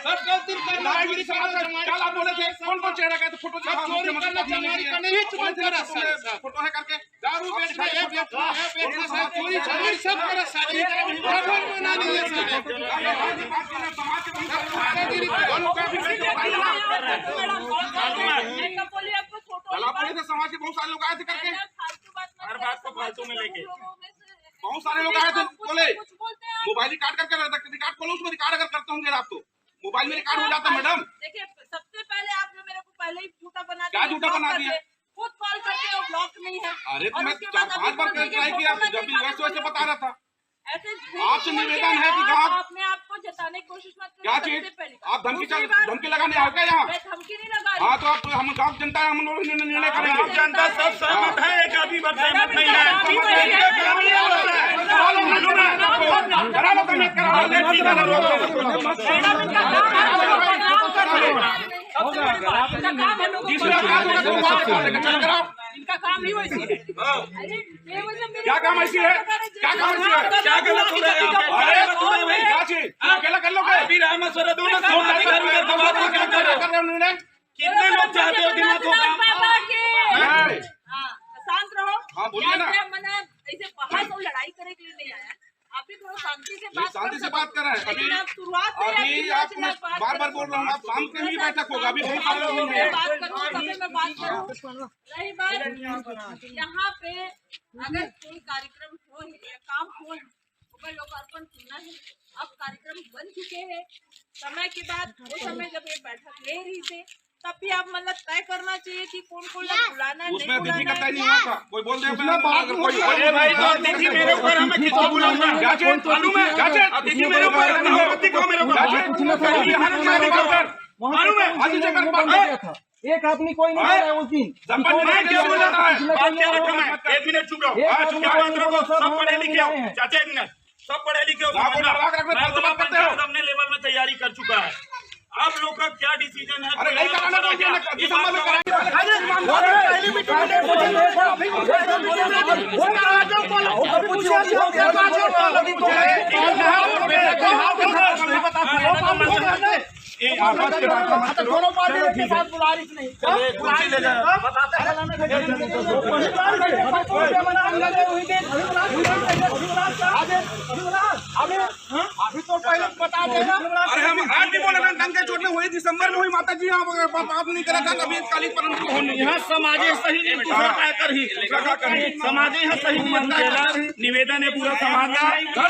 कल आप बोले थे कौन कौन चेहरा गए तो फोटो फोटो है करके दारू समाज के बहुत सारे लोग आए थे करके हर बात को फालतू में लेके बहुत सारे लोग आए थे बोले मोबाइल रिकॉर्ड करके रिकॉर्ड खोलो उसमें रिकॉर्ड अगर करते होंगे आप तो मोबाइल में रिकॉर्ड हो जाता मैडम। देखिए सबसे पहले आपने मेरे को पहले ही झूठा बना दिया। क्या झूठा बना दिया? खुद कॉल करके वो ब्लॉक नहीं है। अरे तो मैं 4-5 बार ट्राई किया जब भी वैसे बता रहा था। ऐसे आपसे निवेदन है कि अपने आप को जताने की कोशिश मत करिए। क्या चीज आप धमकी लगाने आओ क्या यहाँ? धमकी नहीं लगा रही। हाँ तो आप हम गाँव जनता है हम लोग निर्णय करेंगे। जनता सब सहमत है, एक अभी बात सहमत नहीं है। इनका काम ही वैसी है। क्या काम ऐसी है? क्या काम ऐसी है? क्या गलत हो रहा है? अरे क्या चीज अकेला कर लोगे? अभी रामेश्वर दोनों क्या कर रहे हो निर्णय? कितने लोग चाहते हो दिमाग को काम? शांत रहो। हाँ बोलिए ना। मना ऐसे बाहर तो लड़ाई करे के लिए नहीं आया। आप भी थोड़ा शांति से बात कर रहे हैं। अभी आप बार बार बोल रहा हूँ, आप शाम के ही बैठक होगा। अभी बहुत सारे लोग हैं। रही बात यहाँ पे अगर कोई कार्यक्रम हो या काम हो ऊपर लोकार्पण सुनना है। अब कार्यक्रम बन चुके हैं। समय के बाद वो समय जब ये बैठक ले रही थे तब भी आप मतलब तय करना चाहिए कि कौन को बुलाना है। उसमें अतिथि का तय नहीं हुआ था। कोई बोल दे अरे भाई अतिथि मेरे ऊपर हमें किसको बुलाऊंगा? मालूम है अतिथि मेरे ऊपर अतिथि को मेरे ऊपर मालूम है। एक आदमी कोई नहीं है उस दिन। क्या बोल रहा है? बात क्या रखा है? 1 मिनट चुप रहो। सब पढ़े लिखे हो चाचा, 1 मिनट। सब पढ़े लिखे हो। अपने लेवल में तैयारी कर चुका है। आप लोग का क्या डिसीजन है? अरे नहीं कराना तो दिसंबर में कराएंगे। दोनों पार्टियों के साथ बुलारिश नहीं अभी तो पहले बता देना। अरे हम आज भी बोले डंके चोट में हुई दिसंबर में हुई माता जी। यहाँ बात नहीं करा था कभी काली पर यहाँ समाजे सही कर ही समाजे सही निवेदन है पूरा समाज का।